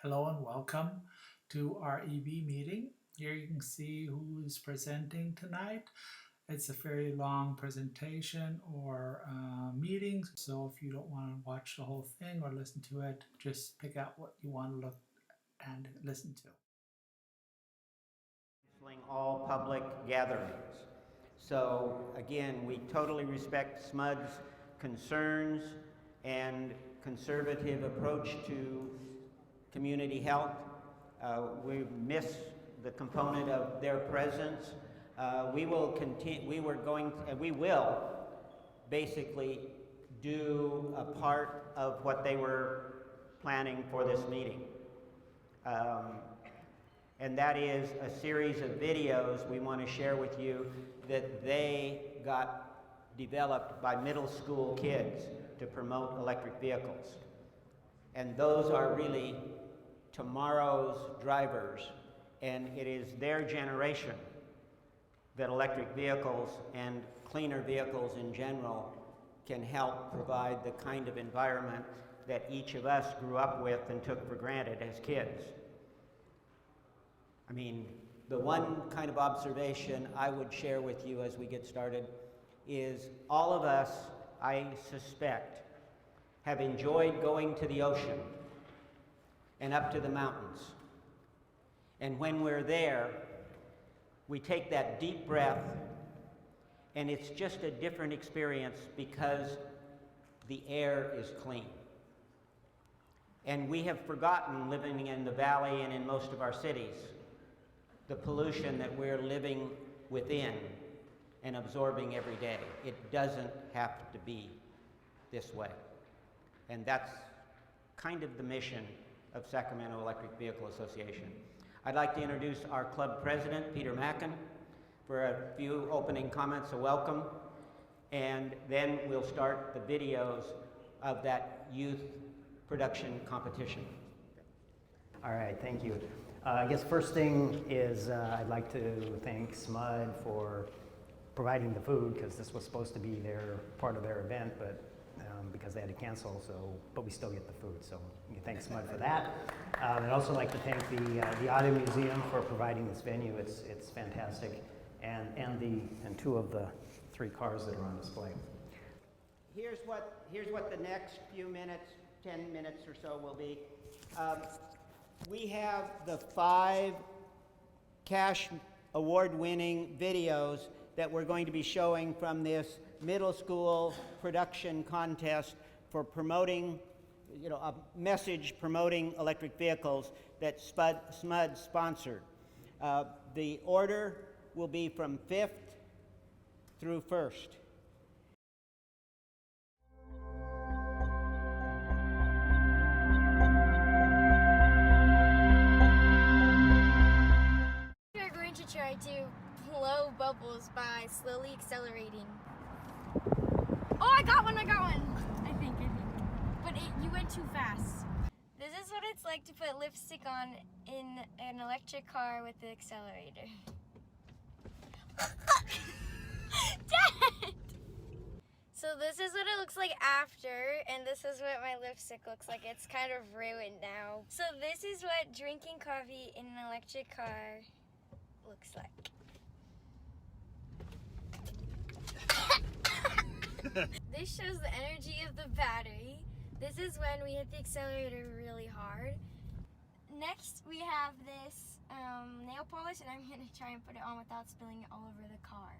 Hello and welcome to our EV meeting. Here you can see who is presenting tonight. It's a very long presentation or meeting, so if you don't want to watch the whole thing or listen to it, just pick out what you want to look and listen to. All public gatherings. So again, we totally respect SMUD's concerns and conservative approach to community health. We miss the component of their presence. We will basically do a part of what they were planning for this meeting. And that is a series of videos we want to share with you that they got developed by middle school kids to promote electric vehicles. And those are really tomorrow's drivers, and it is their generation that electric vehicles and cleaner vehicles in general can help provide the kind of environment that each of us grew up with and took for granted as kids. I mean, the one kind of observation I would share with you as we get started is all of us, I suspect, have enjoyed going to the ocean and up to the mountains. And when we're there, we take that deep breath, and it's just a different experience because the air is clean. And we have forgotten, living in the valley and in most of our cities, the pollution that we're living within and absorbing every day. It doesn't have to be this way. And that's kind of the mission of Sacramento Electric Vehicle Association. I'd like to introduce our club president, Peter Mackin, for a few opening comments, a welcome, and then we'll start the videos of that youth production competition. All right, thank you. I guess first thing is I'd like to thank SMUD for providing the food, because this was supposed to be part of their event, but because they had to cancel, but we still get the food, so you can thank SMUD for that. I'd also like to thank the Auto Museum for providing this venue. It's fantastic, and two of the 3 cars that are on display. Here's what the next few minutes, 10 minutes or so will be. We have the 5 cash award-winning videos that we're going to be showing from this middle school production contest for promoting, a message promoting electric vehicles that SMUD sponsored. The order will be from 5th through 1st. We're going to try to blow bubbles by slowly accelerating. Oh, I got one, I think. But you went too fast. This is what it's like to put lipstick on in an electric car with the accelerator. Dad! So this is what it looks like after, and this is what my lipstick looks like. It's kind of ruined now. So this is what drinking coffee in an electric car looks like. This shows the energy of the battery. This is when we hit the accelerator really hard. Next, we have this nail polish, and I'm going to try and put it on without spilling it all over the car.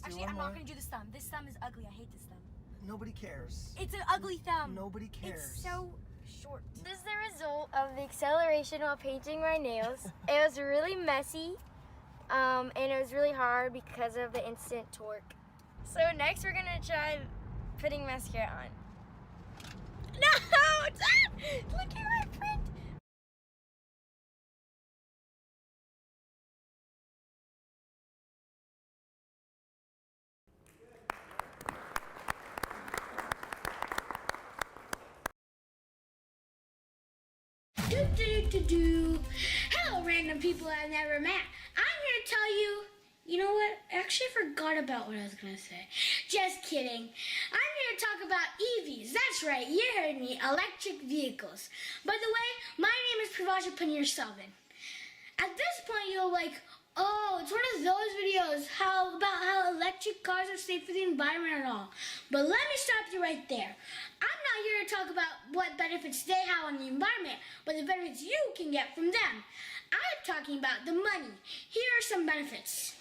Actually, I'm not going to do this thumb. This thumb is ugly. I hate this thumb. Nobody cares. It's an ugly thumb. Nobody cares. It's so short. This is the result of the acceleration while painting my nails. It was really messy, and it was really hard because of the instant torque. So next we're gonna try putting mascara on. No! Dad! Look at my print! Hello, random people I've never met. I'm here to tell you, you know what? I actually forgot about what I was going to say. Just kidding. I'm here to to talk about EVs. That's right, you heard me, electric vehicles. By the way, my name is Pravaja Panir-Selvin. At this point, you're like, oh, it's one of those videos about how electric cars are safe for the environment and all. But let me stop you right there. I'm not here to talk about what benefits they have on the environment, but the benefits you can get from them. I'm talking about the money. Here are some benefits.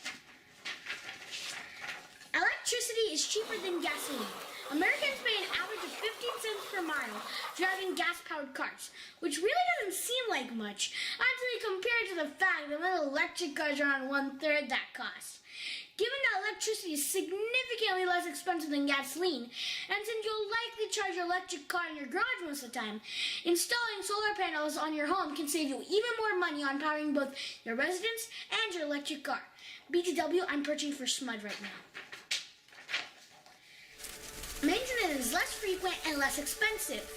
Electricity is cheaper than gasoline. Americans pay an average of 15 cents per mile driving gas-powered cars, which really doesn't seem like much until you compare it to the fact that little electric cars are around one-third that cost. Given that electricity is significantly less expensive than gasoline, and since you'll likely charge your electric car in your garage most of the time, installing solar panels on your home can save you even more money on powering both your residence and your electric car. BTW, I'm purchasing for SMUD right now. Maintenance is less frequent and less expensive.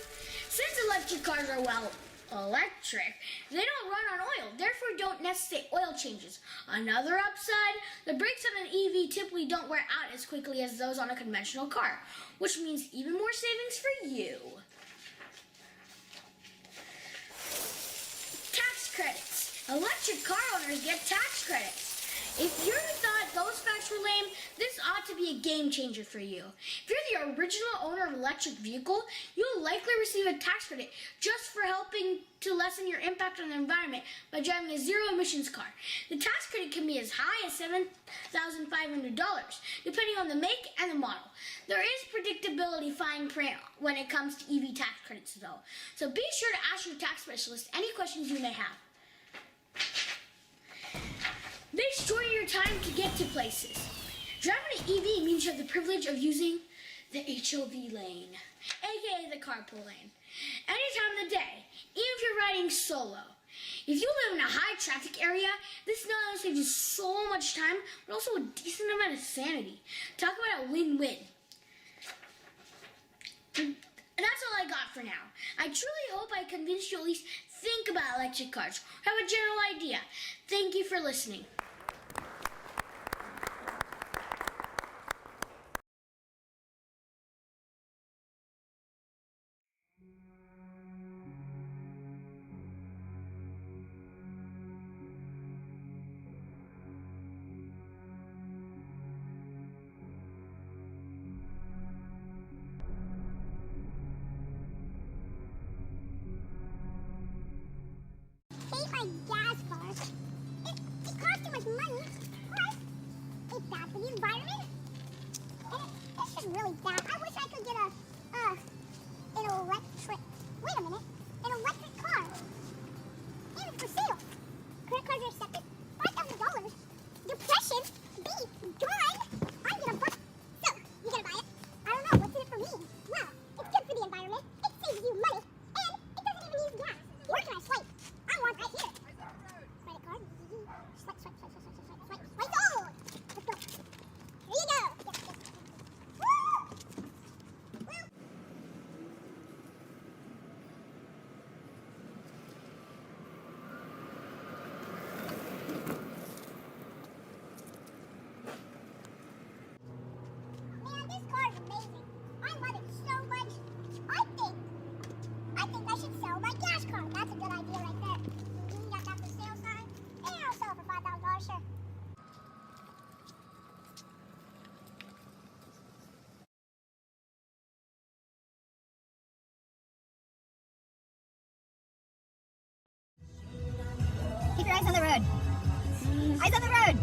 Since electric cars are, electric, they don't run on oil, therefore don't necessitate oil changes. Another upside, the brakes on an EV typically don't wear out as quickly as those on a conventional car, which means even more savings for you. Tax credits. Electric car owners get tax credits. If you thought those facts were lame, this ought to be a game changer for you. If you're the original owner of an electric vehicle, you'll likely receive a tax credit just for helping to lessen your impact on the environment by driving a zero-emissions car. The tax credit can be as high as $7,500, depending on the make and the model. There is predictability fine print when it comes to EV tax credits, though. So be sure to ask your tax specialist any questions you may have. They shorten your time to get to places. Driving an EV means you have the privilege of using the HOV lane, aka the carpool lane, any time of the day, even if you're riding solo. If you live in a high traffic area, this not only saves you so much time, but also a decent amount of sanity. Talk about a win-win. And that's all I got for now. I truly hope I convinced you at least think about electric cars, have a general idea. Thank you for listening. My gas car. It costs too much money, but it's bad for the environment. And it's just really bad. I wish I could get an electric, wait a minute, an electric car. And it's for sale. Credit cards are accepted. $5,000. Depression. B. Gone. I'm gonna buy. So, you gonna buy it? I don't know. What's in it for me? Well, it's good for the environment. It saves you money. And it doesn't even use gas. Where can I swipe? I want right here. Credit card. Swipe, swipe, swipe, swipe, swipe, swipe, swipe. Swipe. Oh! Let's go. Here you go. Yes, yes. Woo! Woo! Man, this car is amazing. I love it so much. I think I should sell my gas car. That's a good idea right there. You got that for sale sign? Yeah, I'll sell it for $5,000, sure. Keep your eyes on the road. Eyes on the road.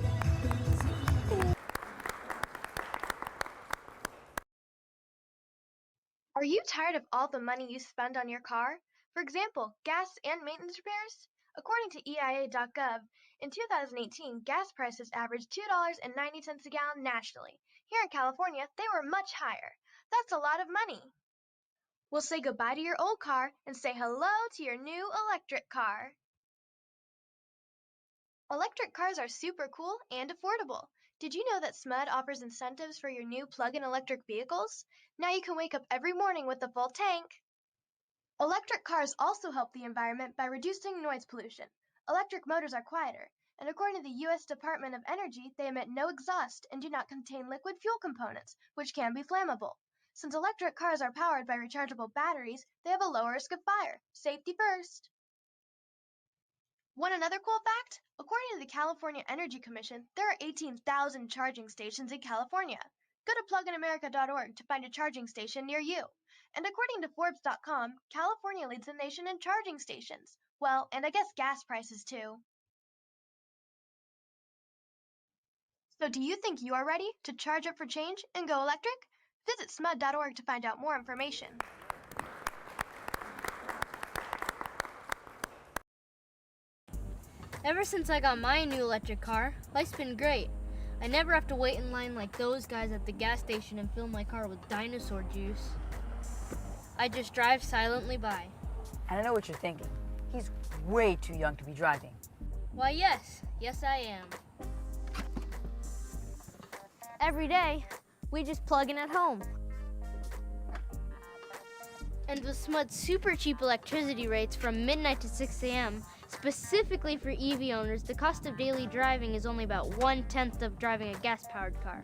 Are you tired of all the money you spend on your car? For example, gas and maintenance repairs? According to EIA.gov, in 2018, gas prices averaged $2.90 a gallon nationally. Here in California, they were much higher. That's a lot of money. We'll say goodbye to your old car and say hello to your new electric car. Electric cars are super cool and affordable. Did you know that SMUD offers incentives for your new plug-in electric vehicles? Now you can wake up every morning with a full tank. Electric cars also help the environment by reducing noise pollution. Electric motors are quieter, and according to the U.S. Department of Energy, they emit no exhaust and do not contain liquid fuel components, which can be flammable. Since electric cars are powered by rechargeable batteries, they have a lower risk of fire. Safety first. Want another cool fact? According to the California Energy Commission, there are 18,000 charging stations in California. Go to pluginamerica.org to find a charging station near you. And according to Forbes.com, California leads the nation in charging stations. Well, and I guess gas prices too. So do you think you are ready to charge up for change and go electric? Visit SMUD.org to find out more information. Ever since I got my new electric car, life's been great. I never have to wait in line like those guys at the gas station and fill my car with dinosaur juice. I just drive silently by. And I know what you're thinking. He's way too young to be driving. Why, yes. Yes, I am. Every day, we just plug in at home. And with SMUD's super cheap electricity rates from midnight to 6 a.m., specifically for EV owners, the cost of daily driving is only about 1/10 of driving a gas-powered car.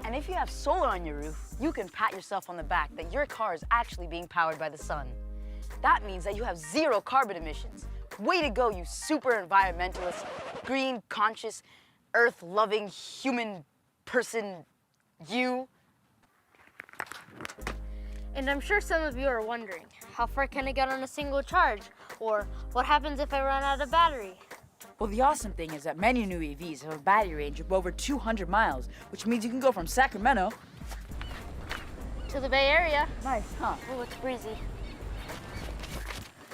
And if you have solar on your roof, you can pat yourself on the back that your car is actually being powered by the sun. That means that you have 0 carbon emissions. Way to go, you super environmentalist, green, conscious, earth-loving human person, you. And I'm sure some of you are wondering, how far can I get on a single charge? Or what happens if I run out of battery? Well, the awesome thing is that many new EVs have a battery range of over 200 miles, which means you can go from Sacramento To the Bay Area. nice, huh? Oh, it's breezy.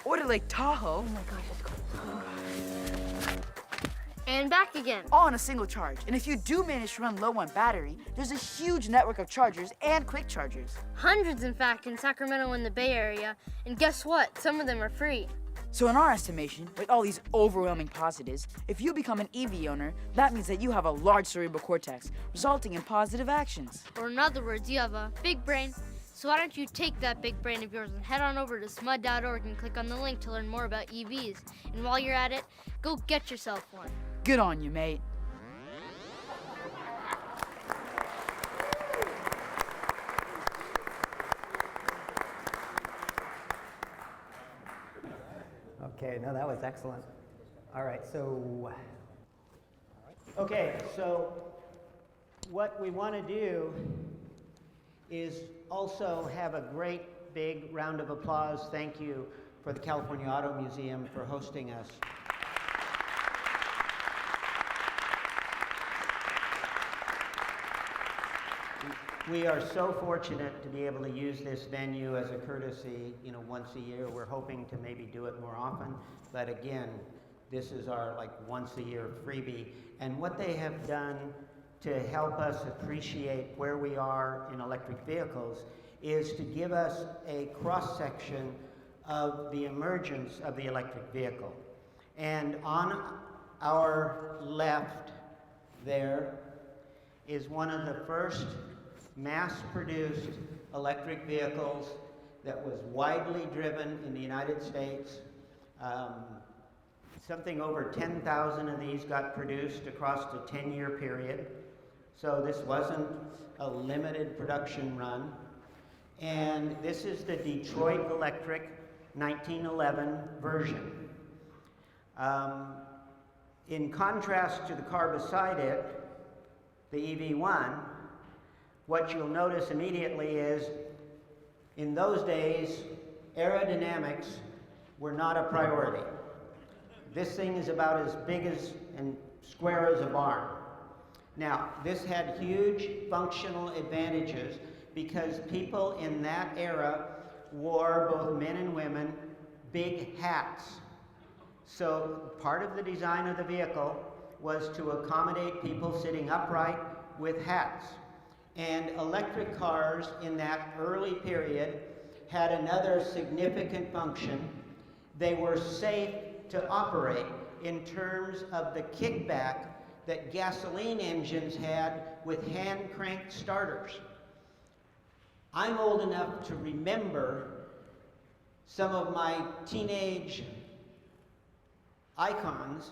Or to Lake Tahoe, Oh my gosh, it's cold. And back again. all on a single charge. And if you do manage to run low on battery, there's a huge network of chargers and quick chargers. Hundreds, in fact, in Sacramento and the Bay Area. And guess what? Some of them are free. So in our estimation, with all these overwhelming positives, if you become an EV owner, that means that you have a large cerebral cortex, resulting in positive actions. Or in other words, you have a big brain. So why don't you take that big brain of yours and head on over to smud.org and click on the link to learn more about EVs. And while you're at it, go get yourself one. Good on you, mate. Okay, no, that was excellent. All right, so Okay, so what we want to do is also have a great big round of applause. Thank you for the California Auto Museum for hosting us. We are so fortunate to be able to use this venue as a courtesy, once a year. We're hoping to maybe do it more often, but again, this is our once a year freebie. And what they have done to help us appreciate where we are in electric vehicles is to give us a cross-section of the emergence of the electric vehicle. And on our left there is one of the first mass-produced electric vehicles that was widely driven in the United States. Something over 10,000 of these got produced across a 10-year period. So this wasn't a limited production run. And this is the Detroit Electric 1911 version. In contrast to the car beside it, the EV1, what you'll notice immediately is, in those days, aerodynamics were not a priority. This thing is about as big as and square as a barn. Now, this had huge functional advantages because people in that era wore, both men and women, big hats. So part of the design of the vehicle was to accommodate people sitting upright with hats. And electric cars in that early period had another significant function. They were safe to operate in terms of the kickback that gasoline engines had with hand-cranked starters. I'm old enough to remember some of my teenage icons,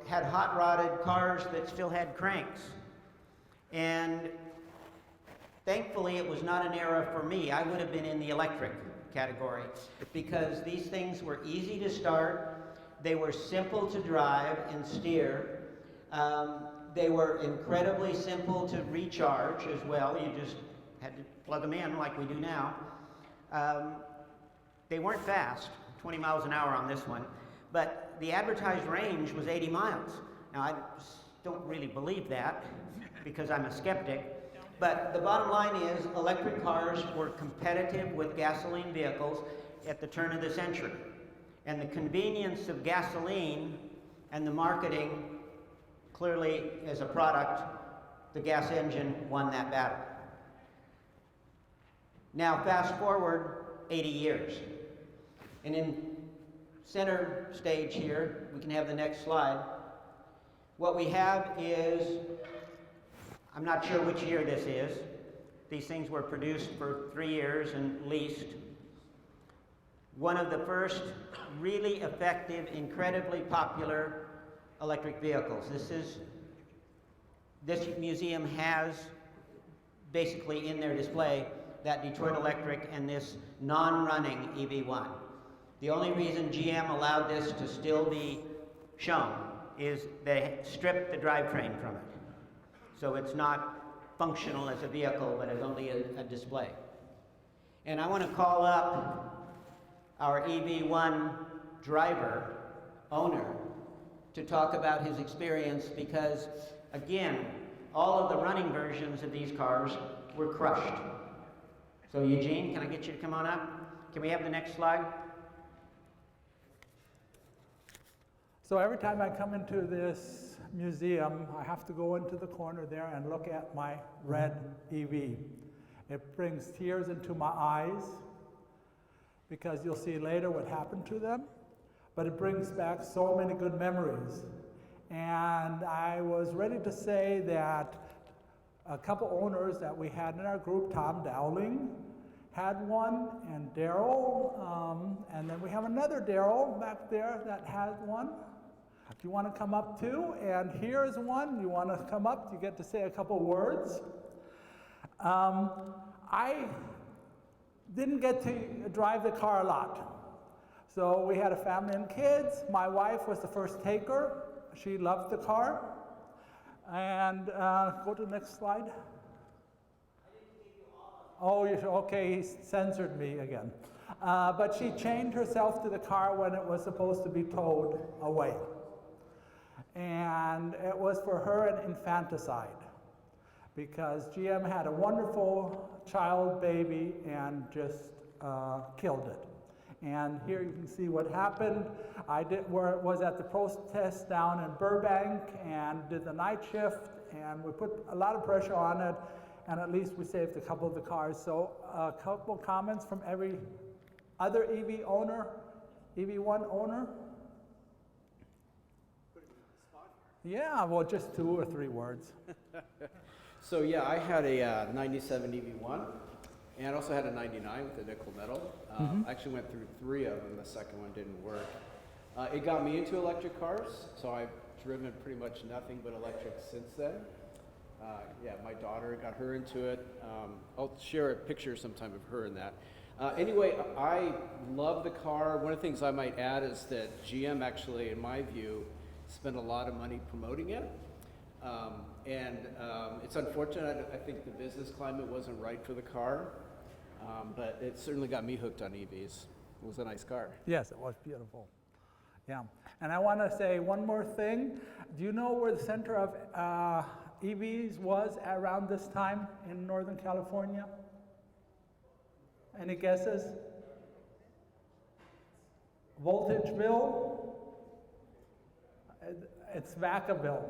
had hot-rodded cars that still had cranks. And Thankfully, it was not an era for me. I would have been in the electric category because these things were easy to start, they were simple to drive and steer, they were incredibly simple to recharge as well. You just had to plug them in like we do now. They weren't fast, 20 miles an hour on this one, but the advertised range was 80 miles. Now, I don't really believe that because I'm a skeptic, but the bottom line is electric cars were competitive with gasoline vehicles at the turn of the century. And the convenience of gasoline and the marketing, clearly as a product, the gas engine won that battle. Now, fast forward 80 years. And in center stage here, we can have the next slide. What we have is, I'm not sure which year this is. These things were produced for 3 years and leased. One of the first really effective, incredibly popular electric vehicles. This museum has basically in their display that Detroit Electric and this non-running EV1. The only reason GM allowed this to still be shown is they stripped the drivetrain from it. So it's not functional as a vehicle, but as only a display. And I want to call up our EV1 driver, owner, to talk about his experience because, again, all of the running versions of these cars were crushed. So Eugene, can I get you to come on up? Can we have the next slide? So every time I come into this museum, I have to go into the corner there and look at my red EV. It brings tears into my eyes because you'll see later what happened to them, but it brings back so many good memories. And I was ready to say that a couple owners that we had in our group, Tom Dowling, had one, and Daryl, and then we have another Daryl back there that has one. If you want to come up too, and here's one, you want to come up, you get to say a couple words. I didn't get to drive the car a lot. So we had a family and kids. My wife was the first taker. She loved the car. And go to the next slide. Oh, okay, he censored me again. But she chained herself to the car when it was supposed to be towed away. And it was for her an infanticide because GM had a wonderful child baby and just killed it. And here you can see what happened. I was at the protest down in Burbank and did the night shift, and we put a lot of pressure on it, and at least we saved a couple of the cars. So a couple comments from every other EV owner, EV1 owner. Yeah, well, just 2 or 3 words. So yeah, I had a 97 EV1, and I also had a 99 with a nickel metal. I actually went through 3 of them. The second one didn't work. It got me into electric cars, so I've driven pretty much nothing but electric since then. Yeah, my daughter got her into it. I'll share a picture sometime of her in that. Anyway, I love the car. One of the things I might add is that GM actually, in my view, spent a lot of money promoting it. It's unfortunate. I think the business climate wasn't right for the car, but it certainly got me hooked on EVs. It was a nice car. Yes, it was beautiful. Yeah, and I want to say one more thing. Do you know where the center of EVs was around this time in Northern California? Any guesses? Voltageville? It's Vacaville.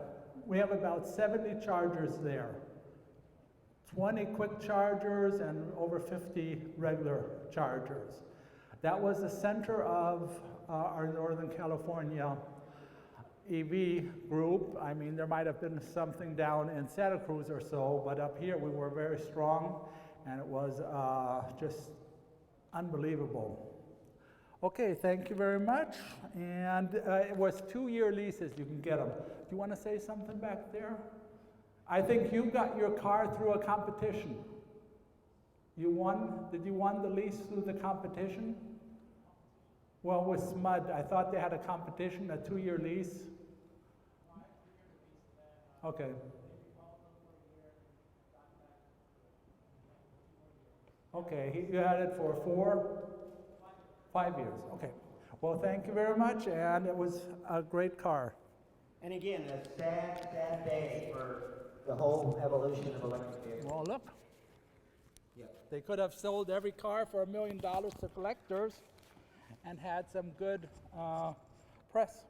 We have about 70 chargers there. 20 quick chargers and over 50 regular chargers. That was the center of our Northern California EV group. I mean, there might have been something down in Santa Cruz or so, but up here we were very strong, and it was just unbelievable. Okay, thank you very much. And it was 2-year leases, you can get them. Do you want to say something back there? I think you got your car through a competition. You won? Did you won the lease through the competition? Well, with SMUD, I thought they had a competition, a 2-year lease. Okay. Okay, you had it for 5 years. Okay. Well, thank you very much, and it was a great car. And again, a sad, sad day for the whole evolution of electric vehicles. Well, look. Yeah. They could have sold every car for $1 million to collectors and had some good press.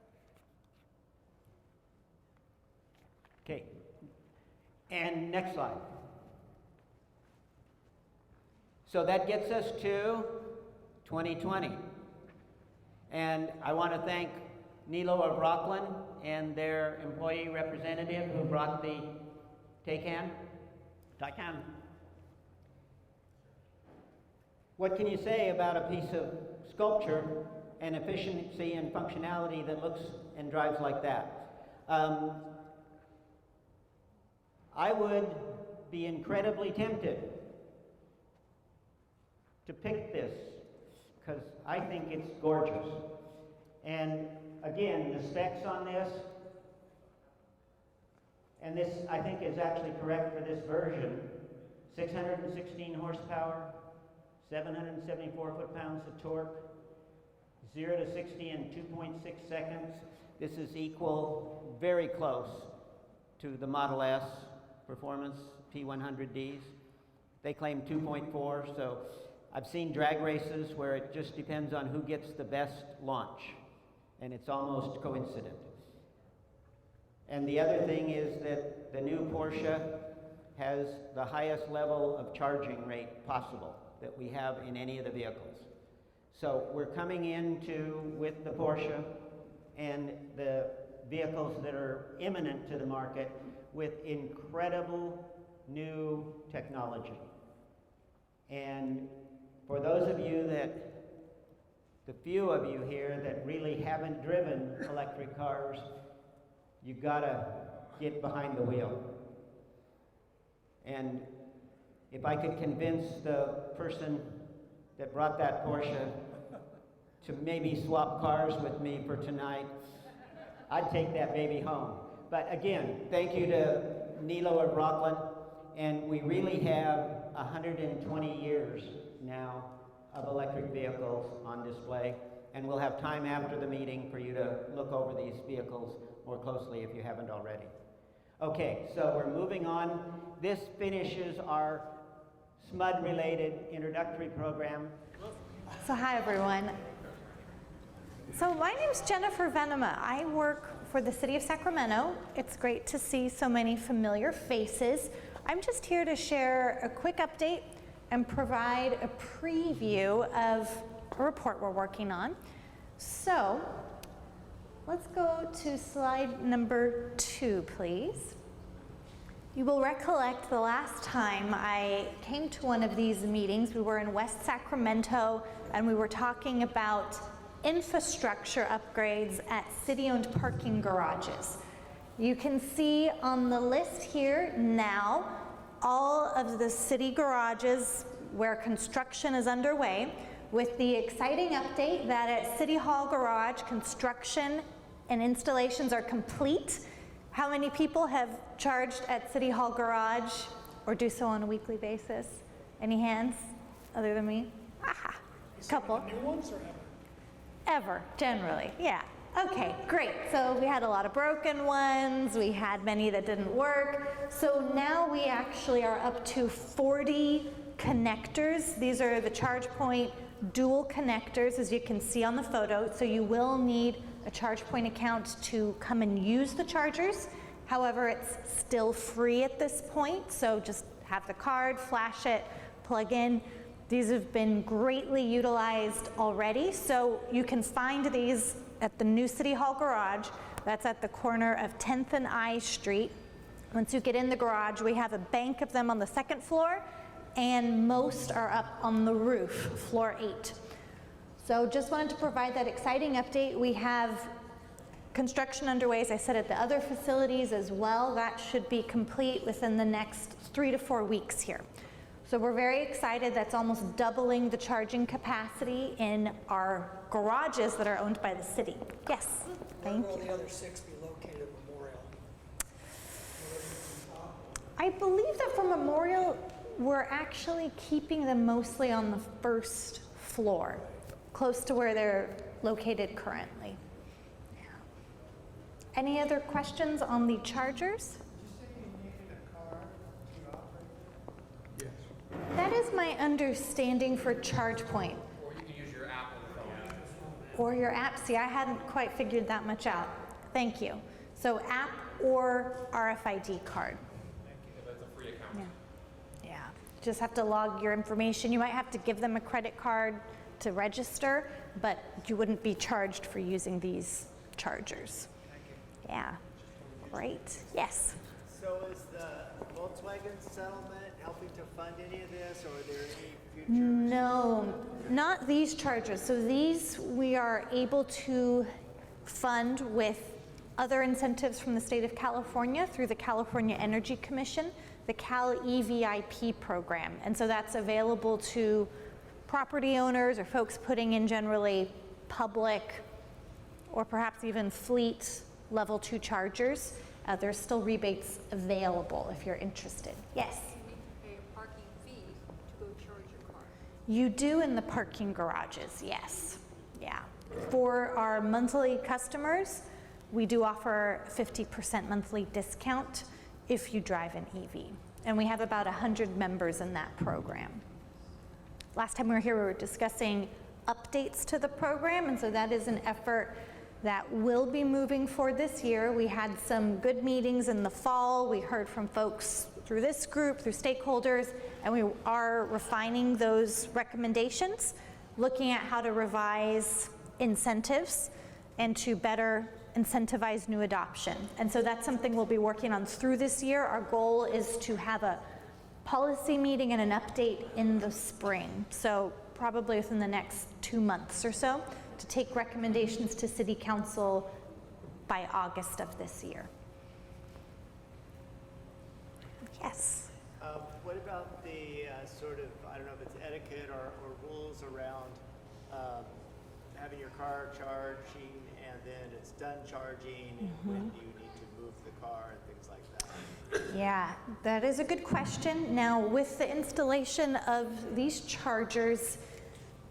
Okay. And next slide. So that gets us to 2020. And I want to thank Nilo of Rockland and their employee representative who brought the Taycan. What can you say about a piece of sculpture and efficiency and functionality that looks and drives like that? I would be incredibly tempted to pick this because I think it's gorgeous. And again, the specs on this, and this I think is actually correct for this version, 616 horsepower, 774 foot-pounds of torque, 0 to 60 in 2.6 seconds. This is equal, very close to the Model S performance T100Ds. They claim 2.4, so I've seen drag races where it just depends on who gets the best launch, and it's almost coincident. And the other thing is that the new Porsche has the highest level of charging rate possible that we have in any of the vehicles. So we're coming into, with the Porsche and the vehicles that are imminent to the market, with incredible new technology. And for those of you that, the few of you here that really haven't driven electric cars, you've got to get behind the wheel. And if I could convince the person that brought that Porsche to maybe swap cars with me for tonight, I'd take that baby home. But again, thank you to Nilo of Rockland, and we really have 120 years now of electric vehicles on display, and we'll have time after the meeting for you to look over these vehicles more closely if you haven't already. Okay, so we're moving on. This finishes our SMUD-related introductory program. So hi everyone. So my name is Jennifer Venema. I work for the city of Sacramento. It's great to see so many familiar faces. I'm just here to share a quick update and provide a preview of a report we're working on. So let's go to slide number 2, please. You will recollect the last time I came to one of these meetings, we were in West Sacramento and we were talking about infrastructure upgrades at city-owned parking garages. You can see on the list here now all of the city garages where construction is underway, with the exciting update that at City Hall Garage, construction and installations are complete. How many people have charged at City Hall Garage or do so on a weekly basis? Any hands other than me? Aha, a couple. New ones or ever, generally, yeah. Okay, great. So we had a lot of broken ones. We had many that didn't work. So now we actually are up to 40 connectors. These are the ChargePoint dual connectors, as you can see on the photo. So you will need a ChargePoint account to come and use the chargers. However, it's still free at this point. So just have the card, flash it, plug in. These have been greatly utilized already. So you can find these at the new City Hall Garage. That's at the corner of 10th and I Street. Once you get in the garage, we have a bank of them on the 2nd floor, and most are up on the roof, floor 8. So just wanted to provide that exciting update. We have construction underway, as I said, at the other facilities as well. That should be complete within the next 3 to 4 weeks here. So we're very excited. That's almost doubling the charging capacity in our garages that are owned by the city. Yes, thank you. Where will the other 6 be located at Memorial? I believe that for Memorial, we're actually keeping them mostly on the first floor, close to where they're located currently. Yeah. Any other questions on the chargers? That is my understanding for ChargePoint. Or you can use your app on the phone. Or your app. See, I hadn't quite figured that much out. Thank you. So app or RFID card. That's a free account. Yeah. Just have to log your information. You might have to give them a credit card to register, but you wouldn't be charged for using these chargers. Yeah. Great. Yes. So is the Volkswagen settlement helping to fund any of this, or are there any future? No, not these chargers. So these we are able to fund with other incentives from the state of California through the California Energy Commission, the Cal EVIP program. And so that's available to property owners or folks putting in generally public or perhaps even fleet level 2 chargers. There's still rebates available if you're interested. Yes? You do in the parking garages, yes. Yeah. For our monthly customers, we do offer 50% monthly discount if you drive an EV. And we have about 100 members in that program. Last time we were here, we were discussing updates to the program, and so that is an effort that will be moving forward this year. We had some good meetings in the fall. We heard from folks through this group, through stakeholders, and we are refining those recommendations, looking at how to revise incentives and to better incentivize new adoption. And so that's something we'll be working on through this year. Our goal is to have a policy meeting and an update in the spring. So probably within the next 2 months or so, to take recommendations to City Council by August of this year. Yes? What about the sort of, I don't know if it's etiquette or rules around having your car charging and then it's done charging, and when do you need to move the car and things like that? Yeah, that is a good question. Now, with the installation of these chargers,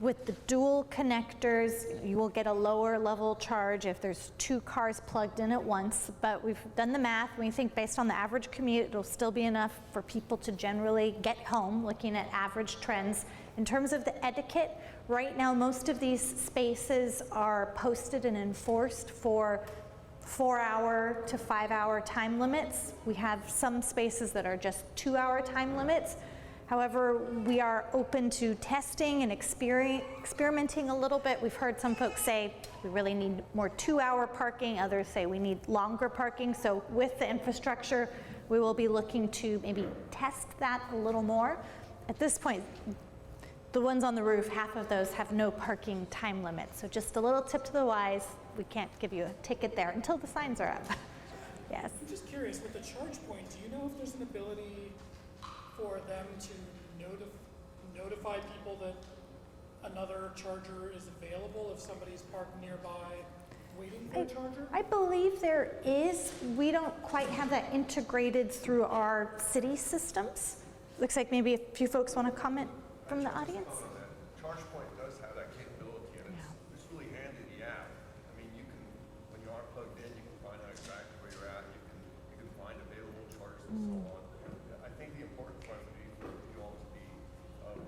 with the dual connectors, you will get a lower level charge if there's 2 cars plugged in at once, but we've done the math. We think based on the average commute, it'll still be enough for people to generally get home, looking at average trends. In terms of the etiquette, right now most of these spaces are posted and enforced for 4-hour to 5-hour time limits. We have some spaces that are just 2-hour time limits. However, we are open to testing and experimenting a little bit. We've heard some folks say we really need more 2-hour parking. Others say we need longer parking. So with the infrastructure, we will be looking to maybe test that a little more. At this point, the ones on the roof, half of those have no parking time limit. So just a little tip to the wise, we can't give you a ticket there until the signs are up. Yes? I'm just curious, with the ChargePoint, do you know if there's an ability for them to notify people that another charger is available if somebody's parked nearby waiting for a charger? I believe there is. We don't quite have that integrated through our city systems. Looks like maybe a few folks want to comment from the audience. ChargePoint does have that capability, and it's really handy in the app. I mean, you can, when you aren't plugged in, you can find out exactly where you're at. You can find available chargers and so on. I think the important part would be for you all to be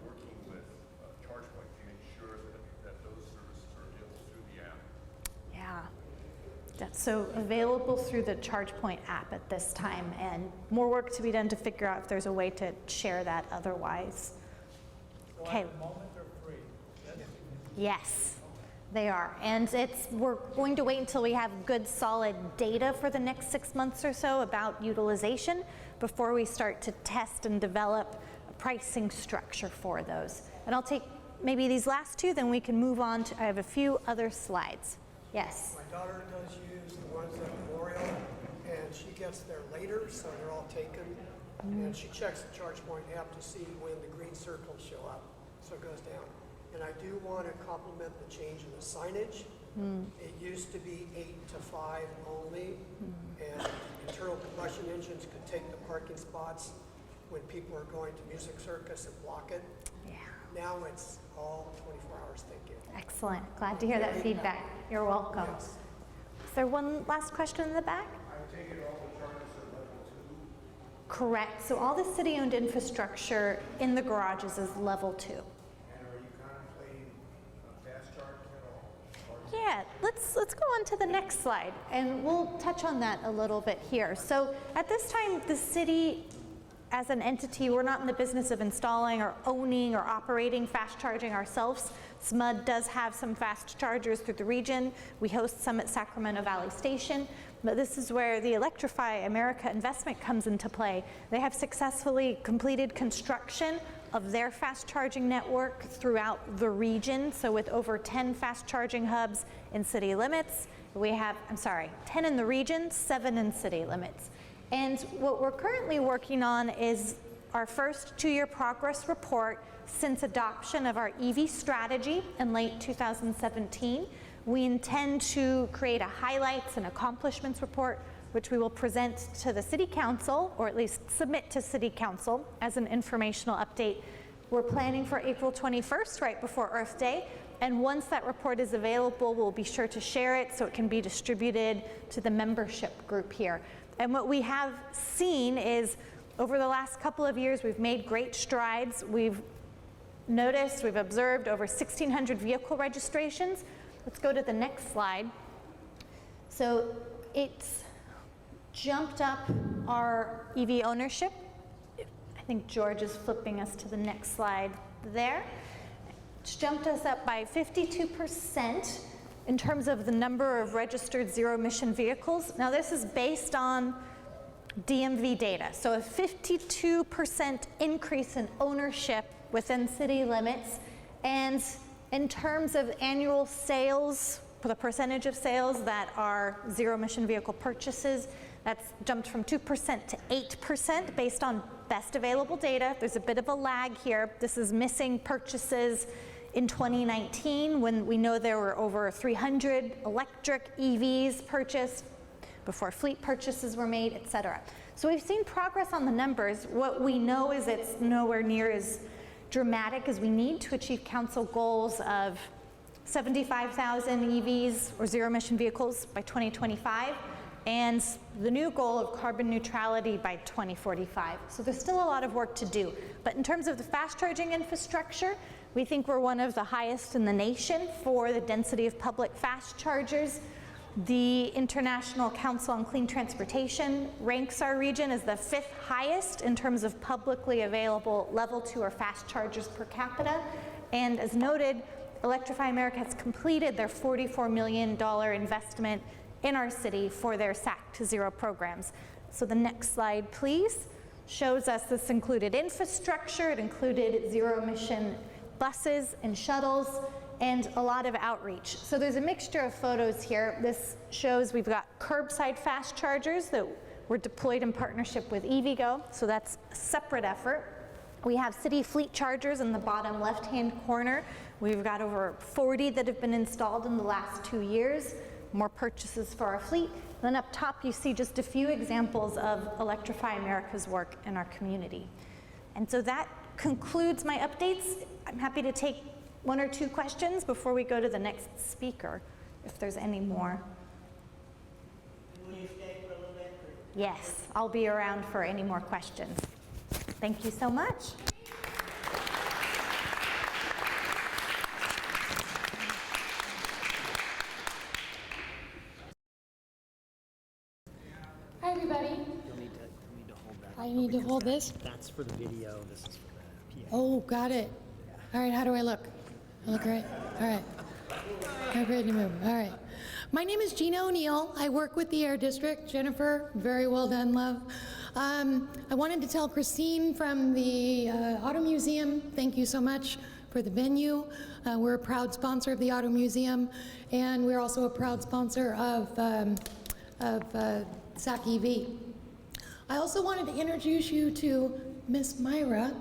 working with ChargePoint to make sure that those services are available through the app. Yeah. That's so available through the ChargePoint app at this time, and more work to be done to figure out if there's a way to share that otherwise. Okay. At the moment, they're free. Yes, they are. And we're going to wait until we have good solid data for the next 6 months or so about utilization before we start to test and develop a pricing structure for those. And I'll take maybe these last 2, then we can move on to, I have a few other slides. Yes? My daughter does use the ones at Memorial, and she gets there later, so they're all taken And she checks the ChargePoint app to see when the green circles show up, so it goes down. And I do want to compliment the change in the signage. It used to be 8 to 5 only, and internal combustion engines could take the parking spots when people are going to Music Circus and block it. Yeah. Now it's all 24 hours, thank you. Excellent. Glad to hear that feedback. You're welcome. Yes. Is there one last question in the back? I take it all the charges are level 2? Correct. So all the city-owned infrastructure in the garages is level 2. And are you contemplating fast charging at all? Yeah, let's go on to the next slide, and we'll touch on that a little bit here. So at this time, the city, as an entity, we're not in the business of installing or owning or operating fast charging ourselves. SMUD does have some fast chargers through the region. We host some at Sacramento Valley Station, but this is where the Electrify America investment comes into play. They have successfully completed construction of their fast charging network throughout the region. So with over 10 fast charging hubs in city limits, we have, 10 in the region, 7 in city limits. And what we're currently working on is our first 2-year progress report since adoption of our EV strategy in late 2017. We intend to create a highlights and accomplishments report, which we will present to the City Council, or at least submit to City Council as an informational update. We're planning for April 21st, right before Earth Day. And once that report is available, we'll be sure to share it so it can be distributed to the membership group here. And what we have seen is over the last couple of years, we've made great strides. We've observed over 1,600 vehicle registrations. Let's go to the next slide. So it's jumped up our EV ownership. I think George is flipping us to the next slide there. It's jumped us up by 52% in terms of the number of registered zero-emission vehicles. Now this is based on DMV data. So a 52% increase in ownership within city limits. And in terms of annual sales, for the percentage of sales that are zero-emission vehicle purchases, that's jumped from 2% to 8% based on best available data. There's a bit of a lag here. This is missing purchases in 2019 when we know there were over 300 electric EVs purchased before fleet purchases were made, et cetera. So we've seen progress on the numbers. What we know is it's nowhere near as dramatic as we need to achieve council goals of 75,000 EVs or zero-emission vehicles by 2025, and the new goal of carbon neutrality by 2045. So there's still a lot of work to do. But in terms of the fast charging infrastructure, we think we're one of the highest in the nation for the density of public fast chargers. The International Council on Clean Transportation ranks our region as the 5th highest in terms of publicly available level 2 or fast chargers per capita. And as noted, Electrify America has completed their $44 million investment in our city for their SAC to Zero programs. So the next slide, please, shows us this included infrastructure. It included zero-emission buses and shuttles, and a lot of outreach. So there's a mixture of photos here. This shows we've got curbside fast chargers that were deployed in partnership with EVgo, so that's a separate effort. We have city fleet chargers in the bottom left-hand corner. We've got over 40 that have been installed in the last 2 years, more purchases for our fleet. Then up top you see just a few examples of Electrify America's work in our community. And so that concludes my updates. I'm happy to take 1 or 2 questions before we go to the next speaker, if there's any more. Will you stay for a little bit? Yes, I'll be around for any more questions. Thank you so much. Hi, everybody. You'll need to hold that. I need to hold this? That's for the video. This is for the PA. Oh, got it. All right, how do I look? I look right? All right. I'm ready to move. All right. My name is Gina O'Neill. I work with the Air District. Jennifer, very well done, love. I wanted to tell Christine from the Auto Museum, thank you so much for the venue. We're a proud sponsor of the Auto Museum, and we're also a proud sponsor of SacEV. I also wanted to introduce you to Miss Myra,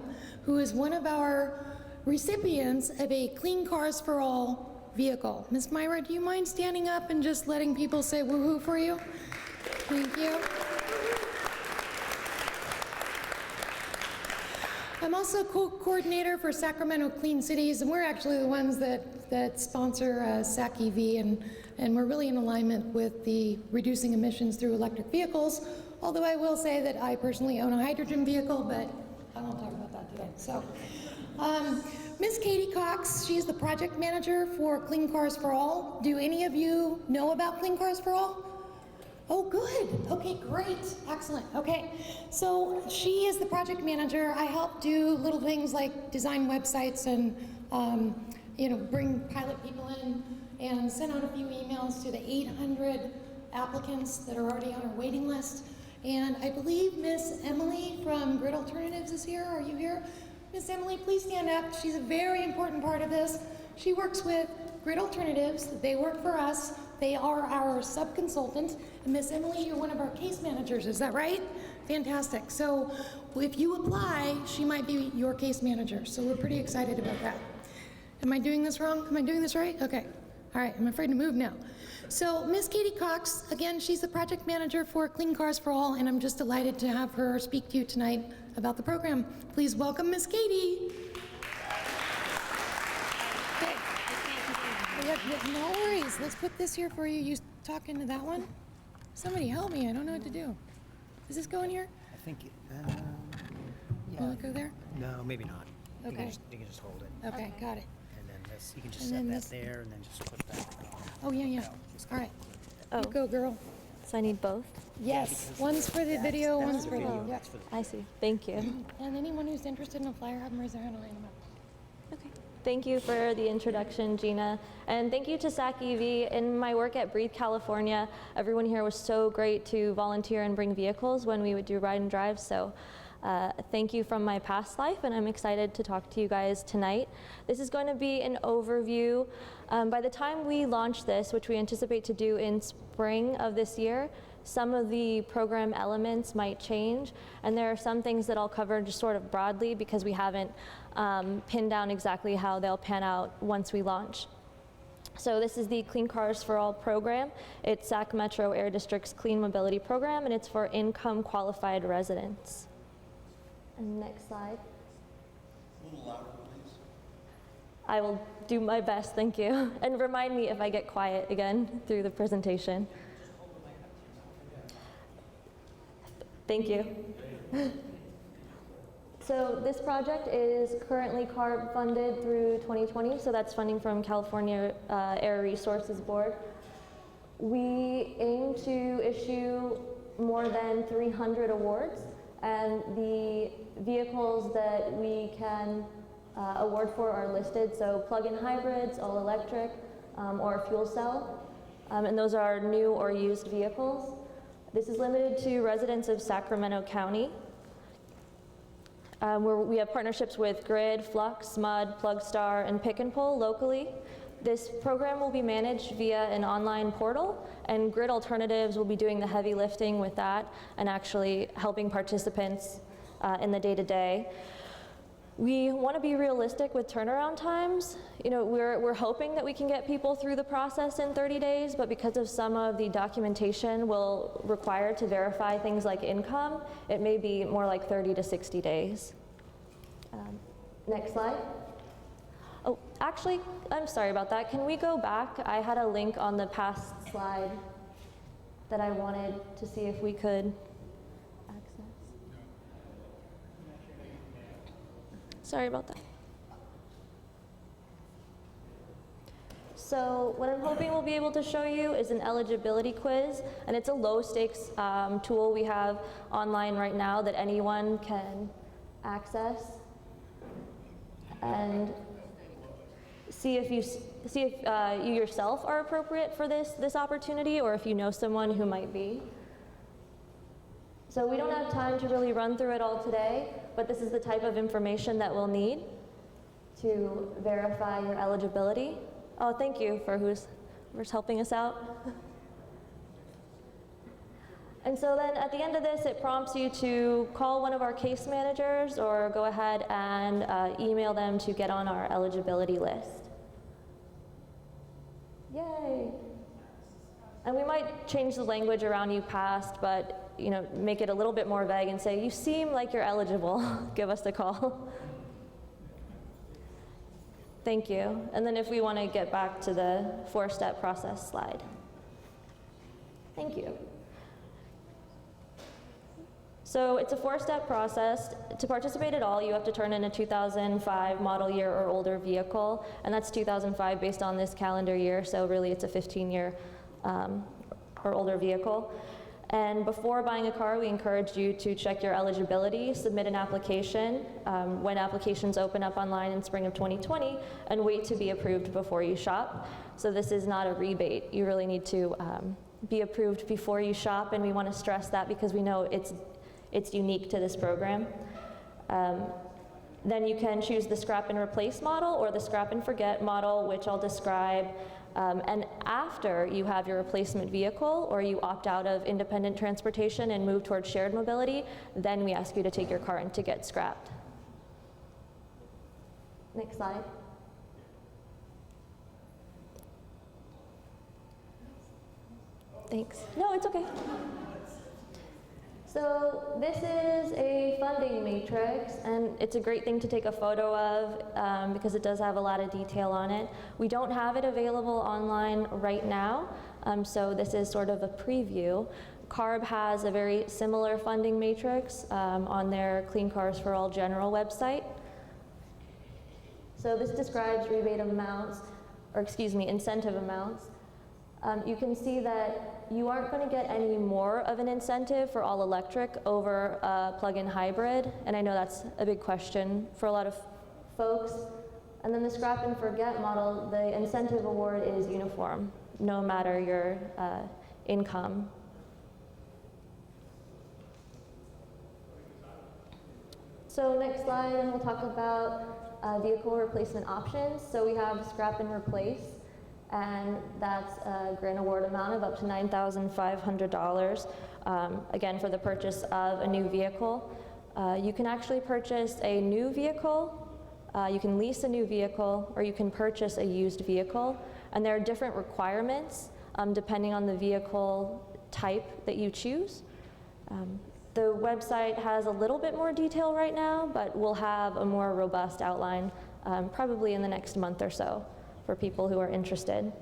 who is one of our recipients of a Clean Cars for All vehicle. Miss Myra, do you mind standing up and just letting people say woohoo for you? Thank you. I'm also co-coordinator for Sacramento Clean Cities, and we're actually the ones that sponsor SacEV, and we're really in alignment with the reducing emissions through electric vehicles, although I will say that I personally own a hydrogen vehicle, but I won't talk about that today. So, Miss Katy Cox, she's the project manager for Clean Cars for All. Do any of you know about Clean Cars for All? Oh, good. Okay, great. Excellent. Okay, so she is the project manager. I help do little things like design websites and, bring pilot people in and send out a few emails to the 800 applicants that are already on our waiting list. And I believe Miss Emily from Grid Alternatives is here. Are you here? Miss Emily, please stand up. She's a very important part of this. She works with Grid Alternatives. They work for us. They are our sub-consultant. And Miss Emily, you're one of our case managers, is that right? Fantastic. So if you apply, she might be your case manager. So we're pretty excited about that. Am I doing this wrong? Am I doing this right? Okay. All right, I'm afraid to move now. So Miss Katy Cox, again, she's the project manager for Clean Cars for All, and I'm just delighted to have her speak to you tonight about the program. Please welcome Miss Katy. No worries. Let's put this here for you. You talk into that one? Somebody help me. I don't know what to do. Does this go in here? I think, yeah. Will it go there? No, maybe not. Okay. You can just hold it. Okay, got it. And then this, you can just set that there and then just put that. Oh, yeah. All right. Oh. You go, girl. So I need both? Yes. One's for the video, one's for the... Yeah. I see. Thank you. And anyone who's interested in a flyer, have them raise their hand. I'll hand them up. Thank you for the introduction, Gina. And thank you to SacEV. In my work at Breathe, California, everyone here was so great to volunteer and bring vehicles when we would do ride and drive. So thank you from my past life, and I'm excited to talk to you guys tonight. This is going to be an overview. By the time we launch this, which we anticipate to do in spring of this year, some of the program elements might change, and there are some things that I'll cover just sort of broadly because we haven't pinned down exactly how they'll pan out once we launch. So this is the Clean Cars for All program. It's Sac Metro Air District's Clean Mobility Program, and it's for income qualified residents. And next slide. A little louder, please. I will do my best, thank you. And remind me if I get quiet again through the presentation. Thank you. So this project is currently CARB funded through 2020, so that's funding from California Air Resources Board. We aim to issue more than 300 awards, and the vehicles that we can award for are listed, so plug-in hybrids, all electric, or fuel cell, and those are new or used vehicles. This is limited to residents of Sacramento County. Where we have partnerships with Grid, Flux, SMUD, Plugstar, and Pick and Pull locally. This program will be managed via an online portal, and Grid Alternatives will be doing the heavy lifting with that and actually helping participants in the day-to-day. We want to be realistic with turnaround times. You know, we're hoping that we can get people through the process in 30 days, but because of some of the documentation we'll require to verify things like income, it may be more like 30 to 60 days. Next slide. Oh, actually, I'm sorry about that. Can we go back? I had a link on the past slide that I wanted to see if we could access. Sorry about that. So what I'm hoping we'll be able to show you is an eligibility quiz, and it's a low stakes tool we have online right now that anyone can access and see if you yourself are appropriate for this opportunity, or if you know someone who might be. So we don't have time to really run through it all today, but this is the type of information that we'll need to verify your eligibility. Oh, thank you for who's helping us out. And so then at the end of this, it prompts you to call one of our case managers or go ahead and email them to get on our eligibility list. Yay. And we might change the language around you passed, but make it a little bit more vague and say, you seem like you're eligible. Give us a call. Thank you. And then if we want to get back to the 4-step process slide. Thank you. So it's a 4-step process. To participate at all, you have to turn in a 2005 model year or older vehicle, and that's 2005 based on this calendar year, so really it's a 15-year or older vehicle. And before buying a car, we encourage you to check your eligibility, submit an application when applications open up online in spring of 2020, and wait to be approved before you shop. So this is not a rebate. You really need to be approved before you shop, and we want to stress that because we know it's unique to this program. Then you can choose the scrap and replace model or the scrap and forget model, which I'll describe. And after you have your replacement vehicle or you opt out of independent transportation and move towards shared mobility, then we ask you to take your car in to get scrapped. Next slide. Thanks. No, it's okay. So this is a funding matrix, and it's a great thing to take a photo of because it does have a lot of detail on it. We don't have it available online right now, so this is sort of a preview. CARB has a very similar funding matrix on their Clean Cars for All General website. So this describes rebate amounts, or excuse me, incentive amounts. You can see that you aren't going to get any more of an incentive for all electric over a plug-in hybrid, and I know that's a big question for a lot of folks. And then the scrap and forget model, the incentive award is uniform, no matter your income. So next slide, and we'll talk about vehicle replacement options. So we have scrap and replace, and that's a grant award amount of up to $9,500, again, for the purchase of a new vehicle. You can actually purchase a new vehicle, you can lease a new vehicle, or you can purchase a used vehicle, and there are different requirements depending on the vehicle type that you choose. The website has a little bit more detail right now, but we'll have a more robust outline probably in the next month or so for people who are interested.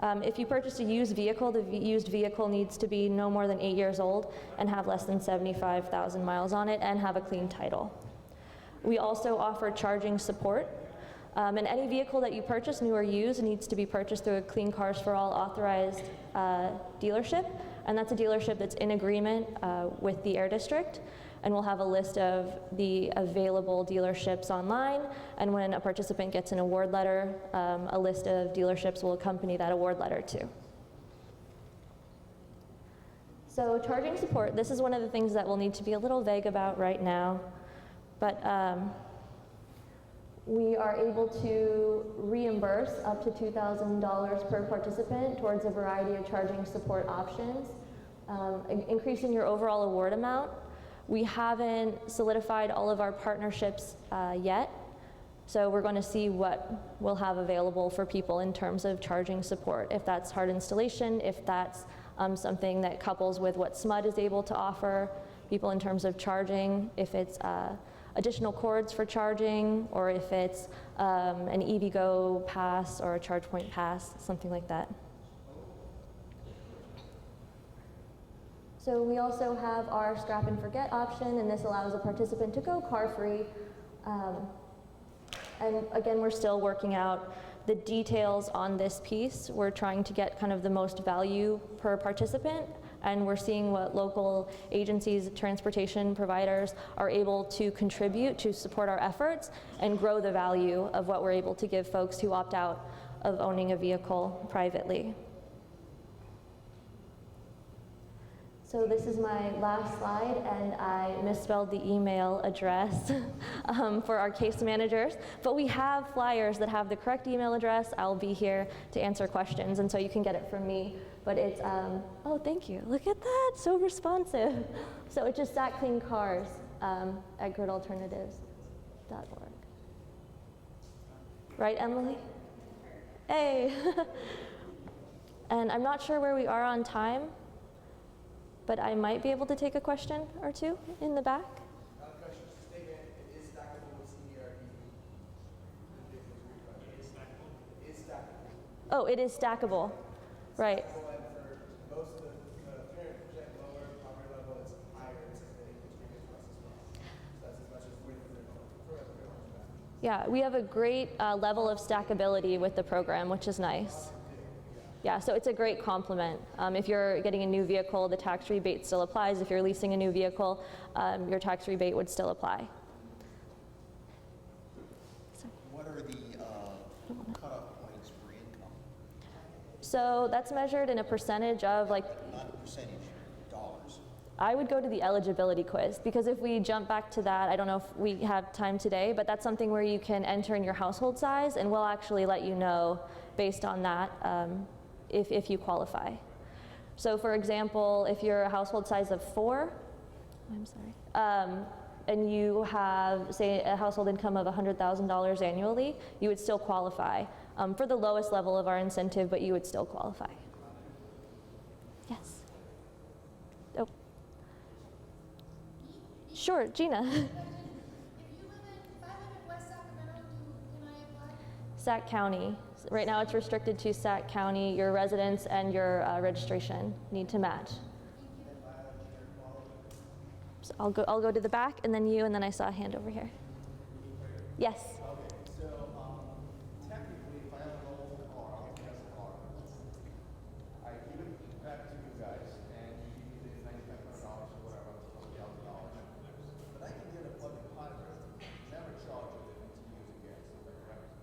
If you purchase a used vehicle, the used vehicle needs to be no more than 8 years old and have less than 75,000 miles on it and have a clean title. We also offer charging support. And any vehicle that you purchase, new or used, needs to be purchased through a Clean Cars for All authorized dealership. And that's a dealership that's in agreement with the Air District. And we'll have a list of the available dealerships online. And when a participant gets an award letter, a list of dealerships will accompany that award letter too. So charging support, this is one of the things that we'll need to be a little vague about right now. But we are able to reimburse up to $2,000 per participant towards a variety of charging support options, increasing your overall award amount. We haven't solidified all of our partnerships yet, so we're going to see what we'll have available for people in terms of charging support, if that's hard installation, if that's something that couples with what SMUD is able to offer people in terms of charging, if it's additional cords for charging, or if it's an EVgo pass or a ChargePoint pass, something like that. So we also have our scrap and forget option, and this allows a participant to go car-free. And again, we're still working out the details on this piece. We're trying to get kind of the most value per participant, and we're seeing what local agencies, transportation providers are able to contribute to support our efforts and grow the value of what we're able to give folks who opt out of owning a vehicle privately. So this is my last slide, and I misspelled the email address for our case managers, but we have flyers that have the correct email address. I'll be here to answer questions, and so you can get it from me But it's, oh, thank you. Look at that, so responsive. So it's just Sac Clean Cars at gridalternatives.org. Right, Emily? Hey. And I'm not sure where we are on time, but I might be able to take a question or two in the back. Oh, it is stackable, right. Yeah, we have a great level of stackability with the program, which is nice. Yeah, so it's a great complement. If you're getting a new vehicle, the tax rebate still applies. If you're leasing a new vehicle, your tax rebate would still apply. What are the cutoff points for income? So that's measured in a percentage of like... Not percentage, dollars. I would go to the eligibility quiz, because if we jump back to that, I don't know if we have time today, but that's something where you can enter in your household size, and we'll actually let you know based on that if you qualify. So for example, if you're a household size of 4, and you have, say, a household income of $100,000 annually, you would still qualify for the lowest level of our incentive, but you would still qualify. Yes. Oh. Sure, Gina. If you live in, if I live in West Sacramento, can I apply? Sac County. Right now it's restricted to Sac County. Your residence and your registration need to match. So I'll go to the back, and then you, and then I saw a hand over here. Yes. Technically, if I have an old car, I'll get a car. I give it back to you guys, and you give me the $9,500 or whatever, $1,000. But I can get a plug-in hybrid, never charge you to use again. Is that correct?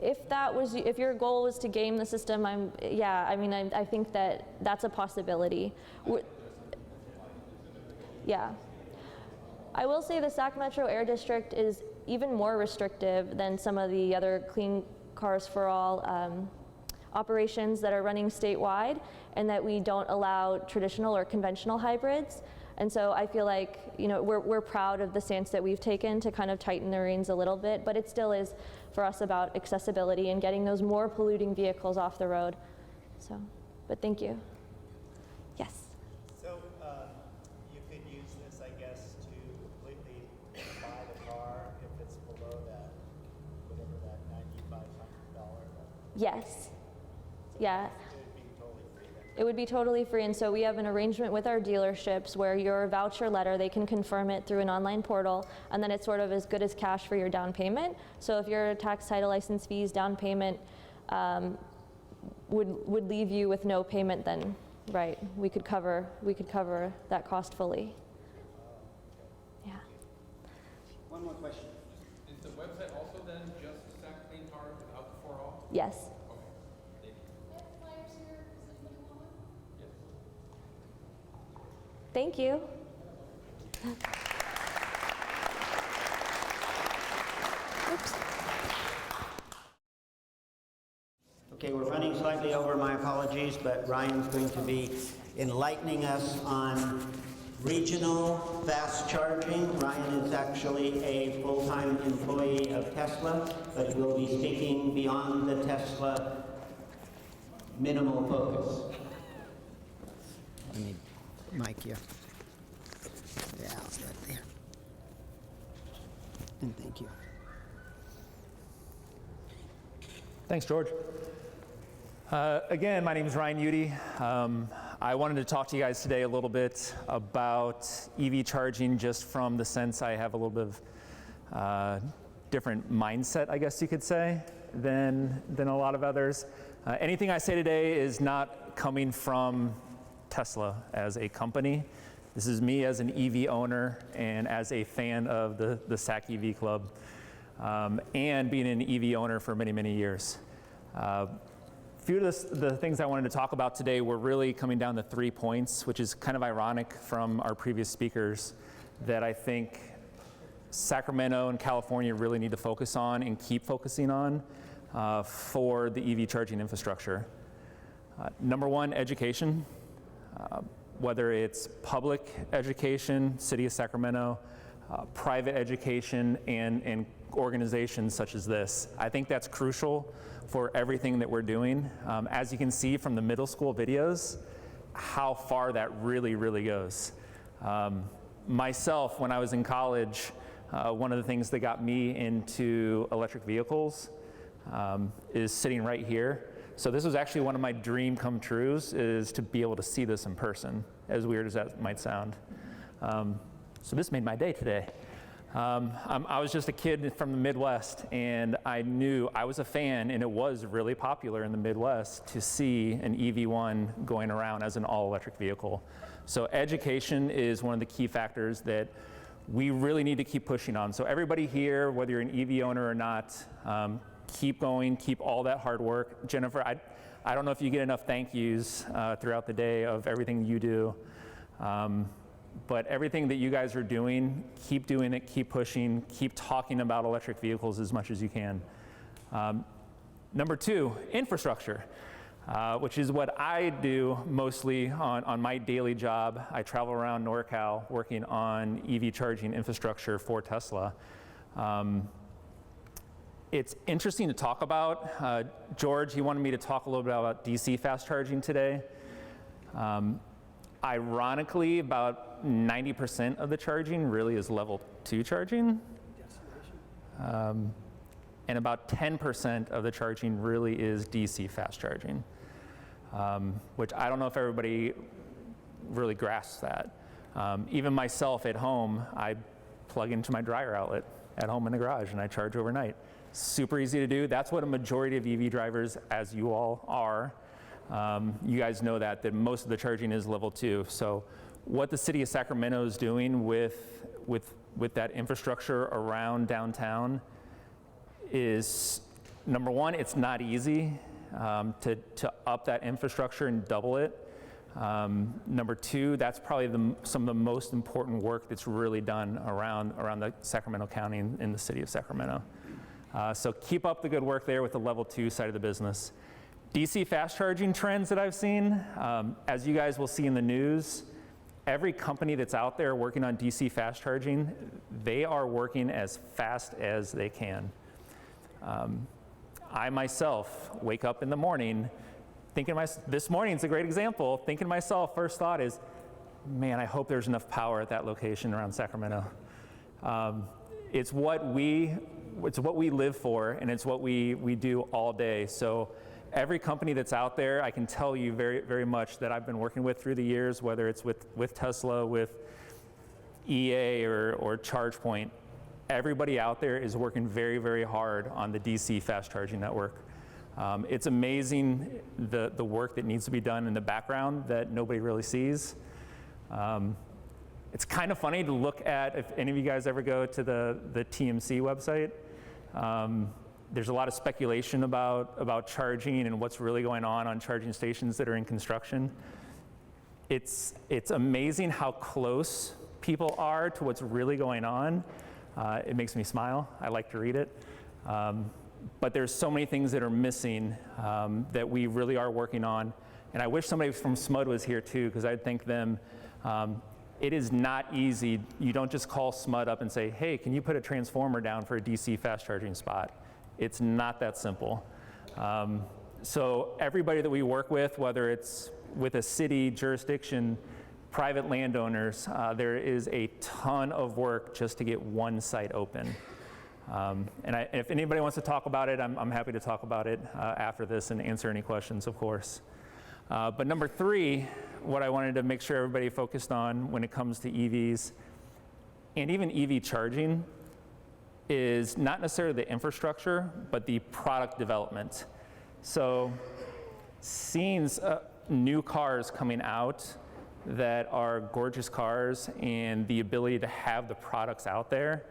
If that was, if your goal was to game the system, I think that that's a possibility. Yeah. I will say the Sac Metro Air District is even more restrictive than some of the other Clean Cars for All operations that are running statewide, and that we don't allow traditional or conventional hybrids. And so I feel like, you know, we're proud of the stance that we've taken to kind of tighten the reins a little bit, but it still is for us about accessibility and getting those more polluting vehicles off the road. So, but thank you. Yes. So you could use this, I guess, to completely buy the car if it's below that, whatever that $9,500. Yes. Yeah. It would be totally free then. It would be totally free, and so we have an arrangement with our dealerships where your voucher letter, they can confirm it through an online portal, and then it's sort of as good as cash for your down payment. So if your tax, title, license fees, down payment would leave you with no payment, then right, we could cover that cost fully. Yeah. One more question. Is the website also then just Sac Clean Cars without the 4 all? Yes. Thank you. Oops. Okay, we're running slightly over, my apologies, but Ryan's going to be enlightening us on regional fast charging. Ryan is actually a full-time employee of Tesla, but he will be speaking beyond the Tesla minimal focus. Let me mic you. Yeah, right there. And thank you. Thanks, George. Again, my name is Ryan Udy. I wanted to talk to you guys today a little bit about EV charging, just from the sense I have a little bit of different mindset, I guess you could say, than a lot of others. Anything I say today is not coming from Tesla as a company. This is me as an EV owner and as a fan of the SacEV Club, and being an EV owner for many, many years. A few of the things I wanted to talk about today were really coming down to 3 points, which is kind of ironic from our previous speakers, that I think Sacramento and California really need to focus on and keep focusing on for the EV charging infrastructure. Number one, education. Whether it's public education, City of Sacramento, private education, and organizations such as this. I think that's crucial for everything that we're doing. As you can see from the middle school videos, how far that really, really goes. Myself, when I was in college, one of the things that got me into electric vehicles is sitting right here. So this was actually one of my dream come trues, is to be able to see this in person, as weird as that might sound. So this made my day today. I was just a kid from the Midwest, and I knew I was a fan, and it was really popular in the Midwest to see an EV1 going around as an all-electric vehicle. So education is one of the key factors that we really need to keep pushing on. So everybody here, whether you're an EV owner or not, keep going, keep all that hard work. Jennifer, I don't know if you get enough thank yous throughout the day of everything you do. But everything that you guys are doing it, keep pushing, keep talking about electric vehicles as much as you can. Number two, infrastructure, which is what I do mostly on my daily job. I travel around NorCal working on EV charging infrastructure for Tesla. It's interesting to talk about. George, he wanted me to talk a little bit about DC fast charging today. Ironically, about 90% of the charging really is level 2 charging. And about 10% of the charging really is DC fast charging, which I don't know if everybody really grasps that. Even myself at home, I plug into my dryer outlet at home in the garage and I charge overnight. Super easy to do. That's what a majority of EV drivers, as you all are, you guys know that most of the charging is level 2. So what the City of Sacramento is doing with that infrastructure around downtown is, number one, it's not easy to up that infrastructure and double it. Number two, that's probably some of the most important work that's really done around the Sacramento County and in the City of Sacramento. So keep up the good work there with the level 2 side of the business. DC fast charging trends that I've seen, as you guys will see in the news, every company that's out there working on DC fast charging, they are working as fast as they can. I myself wake up in the morning thinking, this morning's a great example, thinking to myself, first thought is, man, I hope there's enough power at that location around Sacramento. It's what we live for, and it's what we do all day. So every company that's out there, I can tell you very, very much that I've been working with through the years, whether it's with Tesla, with EA or ChargePoint, everybody out there is working very, very hard on the DC fast charging network. It's amazing the work that needs to be done in the background that nobody really sees. It's kind of funny to look at, if any of you guys ever go to the TMC website, there's a lot of speculation about charging and what's really going on charging stations that are in construction. It's amazing how close people are to what's really going on. It makes me smile. I like to read it. But there's so many things that are missing that we really are working on. And I wish somebody from SMUD was here too, because I'd thank them. It is not easy. You don't just call SMUD up and say, hey, can you put a transformer down for a DC fast charging spot? It's not that simple. So everybody that we work with, whether it's with a city, jurisdiction, private landowners, there is a ton of work just to get one site open. And if anybody wants to talk about it, I'm happy to talk about it after this and answer any questions, of course. But number three, what I wanted to make sure everybody focused on when it comes to EVs and even EV charging is not necessarily the infrastructure, but the product development. So seeing new cars coming out that are gorgeous cars and the ability to have the products out there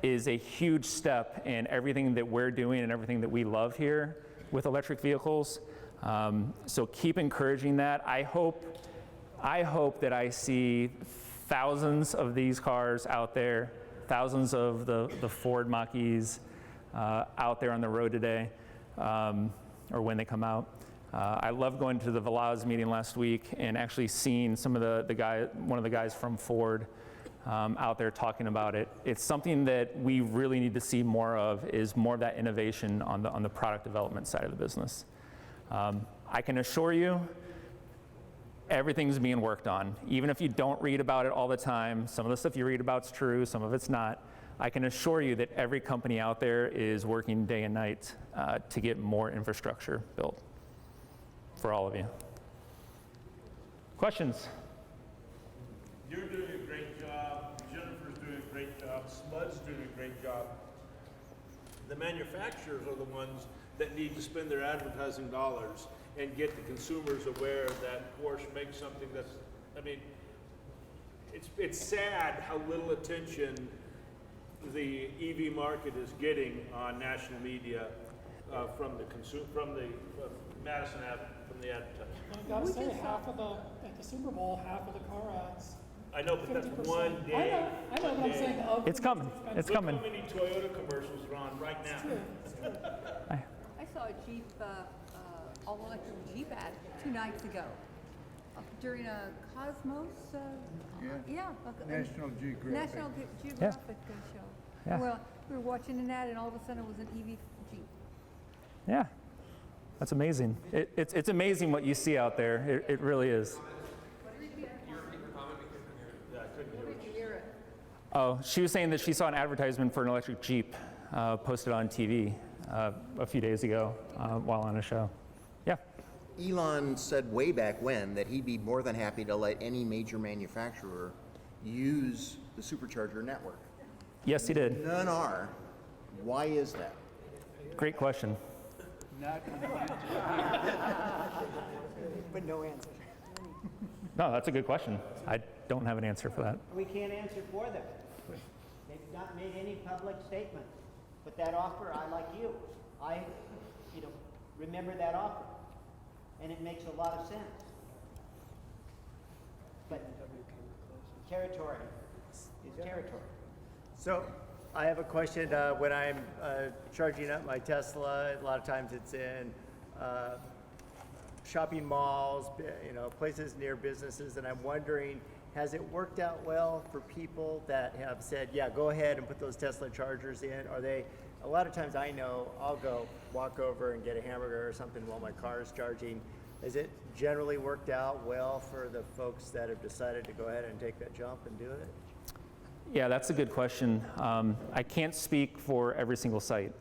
is a huge step in everything that we're doing and everything that we love here with electric vehicles. So keep encouraging that. I hope that I see thousands of these cars out there, thousands of the Ford Mach-E's out there on the road today, or when they come out. I love going to the Velaz meeting last week and actually seeing some of one of the guys from Ford out there talking about it. It's something that we really need to see more of, is more of that innovation on the product development side of the business. I can assure you, everything's being worked on. Even if you don't read about it all the time, some of the stuff you read about is true, some of it's not. I can assure you that every company out there is working day and night to get more infrastructure built for all of you. Questions? You're doing a great job. Jennifer's doing a great job. SMUD's doing a great job. The manufacturers are the ones that need to spend their advertising dollars and get the consumers aware that Porsche makes something that's, I mean, it's sad how little attention the EV market is getting on national media from the Madison Avenue, from the advertising. I gotta say, at the Super Bowl, half of the car ads. I know, but that's one day. I know, but I'm saying of it's coming. It's coming. Look how many Toyota commercials are on right now. It's true. I saw a Jeep, all-electric Jeep ad 2 nights ago during a Cosmos. National Geographic. National Geographic show. Yeah. Well, we were watching an ad, and all of a sudden it was an EV Jeep. Yeah, that's amazing. It's amazing what you see out there. It really is. Oh, she was saying that she saw an advertisement for an electric Jeep posted on TV a few days ago while on a show. Yeah. Elon said way back when that he'd be more than happy to let any major manufacturer use the supercharger network. Yes, he did. None are. Why is that? Great question. But no answer. No, that's a good question. I don't have an answer for that. We can't answer for them. They've not made any public statements. But that offer, I like you. I remember that offer. And it makes a lot of sense. But territory is territory. So I have a question. When I'm charging up my Tesla, a lot of times it's in shopping malls, places near businesses, and I'm wondering, has it worked out well for people that have said, yeah, go ahead and put those Tesla chargers in? Are they, a lot of times I know I'll go walk over and get a hamburger or something while my car is charging. Has it generally worked out well for the folks that have decided to go ahead and take that jump and do it? Yeah, that's a good question. I can't speak for every single site.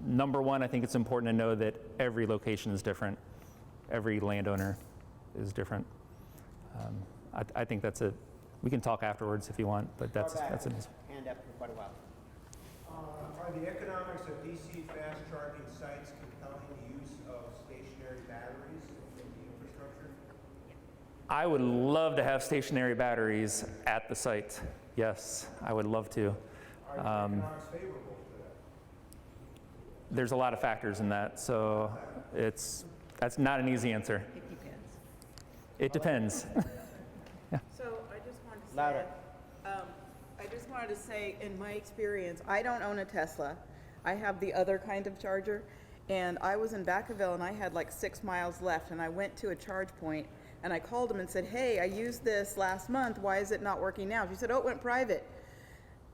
Number one, I think it's important to know that every location is different. Every landowner is different. I think we can talk afterwards if you want, but that's an Hand up for quite a while. Are the economics of DC fast charging sites compelling the use of stationary batteries in the infrastructure? I would love to have stationary batteries at the site. Yes, I would love to. Are the economics favorable to that? There's a lot of factors in that, so that's not an easy answer. It depends. Yeah. So I just wanted to say, Louder. I just wanted to say, in my experience, I don't own a Tesla. I have the other kind of charger, and I was in Vacaville and I had like 6 miles left, and I went to a charge point and I called them and said, hey, I used this last month. Why is it not working now? She said, oh, it went private.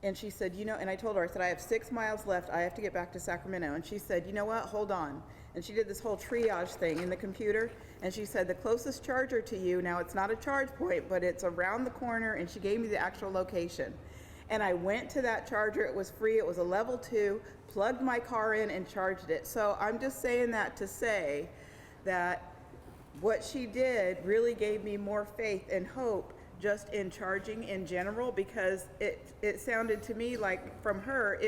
And she said, and I told her, I said, I have 6 miles left. I have to get back to Sacramento. And she said, you know what? Hold on. And she did this whole triage thing in the computer. And she said, the closest charger to you, now it's not a charge point, but it's around the corner. And she gave me the actual location. And I went to that charger. It was free. It was a level 2, plugged my car in and charged it. So I'm just saying that to say that what she did really gave me more faith and hope just in charging in general, because it sounded to me like from her,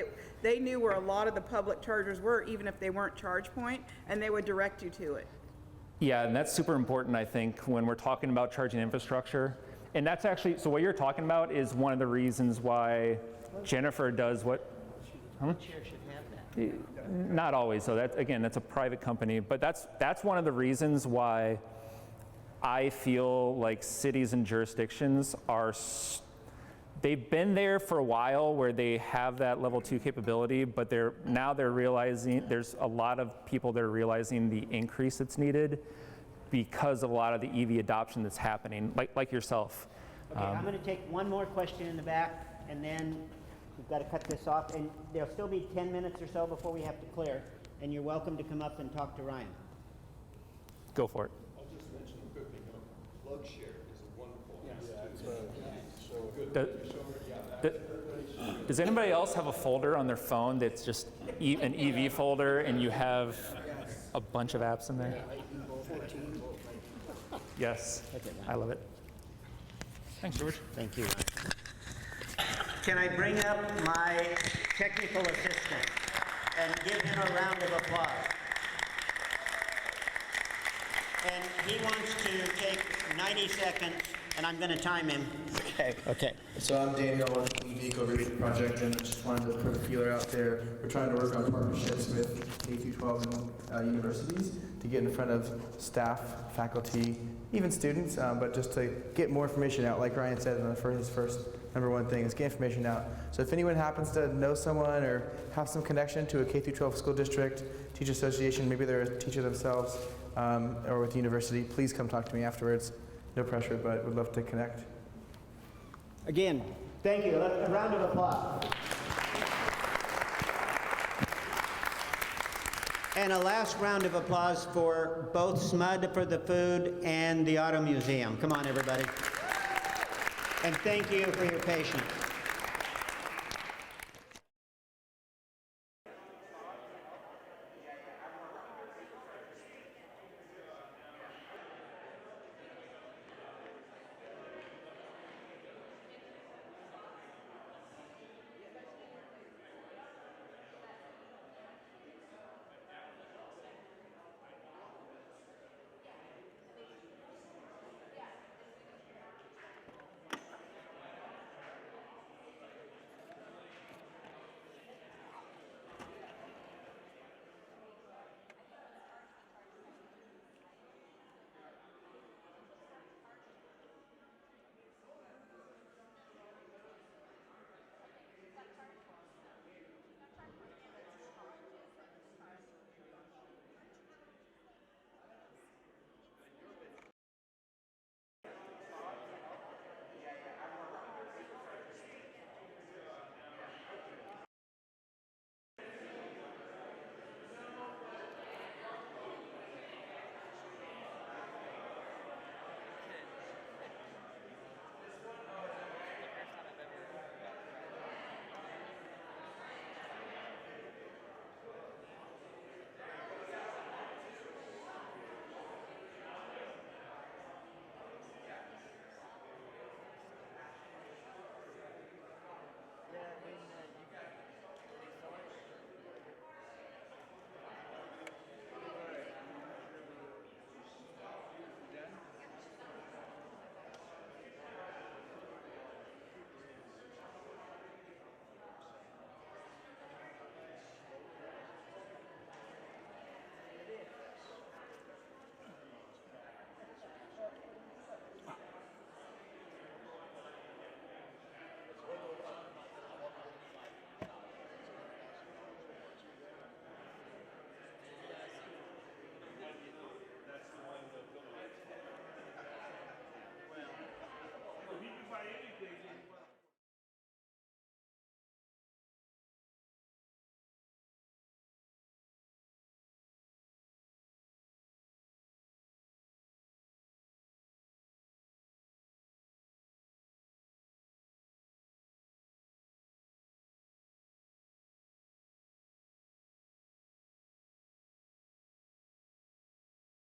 they knew where a lot of the public chargers were, even if they weren't charge point, and they would direct you to it. Yeah, and that's super important, I think, when we're talking about charging infrastructure. And that's actually, so what you're talking about is one of the reasons why Jennifer does what? The chair should have that. Not always, so that's a private company, but that's one of the reasons why I feel like cities and jurisdictions are they've been there for a while where they have that level 2 capability, but now they're realizing, there's a lot of people that are realizing the increase that's needed because of a lot of the EV adoption that's happening, like yourself. Okay, I'm going to take one more question in the back, and then we've got to cut this off. And there'll still be 10 minutes or so before we have to clear. And you're welcome to come up and talk to Ryan. Go for it. I'll just mention quickly, plug share is a wonderful institution. Does anybody else have a folder on their phone that's just an EV folder and you have a bunch of apps in there? Yes, I love it. Thanks, George. Thank you. Can I bring up my technical assistant and give him a round of applause? And he wants to take 90 seconds, and I'm going to time him. Okay. So I'm Daniel with the Vehicle Reading Project, and I just wanted to put a feeler out there. We're trying to work on partnerships with K-12 and universities to get in front of staff, faculty, even students, but just to get more information out. Like Ryan said, his first #1 thing is get information out. So if anyone happens to know someone or have some connection to a K-12 school district, teacher association, maybe they're a teacher themselves, or with the university, please come talk to me afterwards. No pressure, but would love to connect. Again, thank you. A round of applause. And a last round of applause for both SMUD for the food and the Auto Museum. Come on, everybody. And thank you for your patience.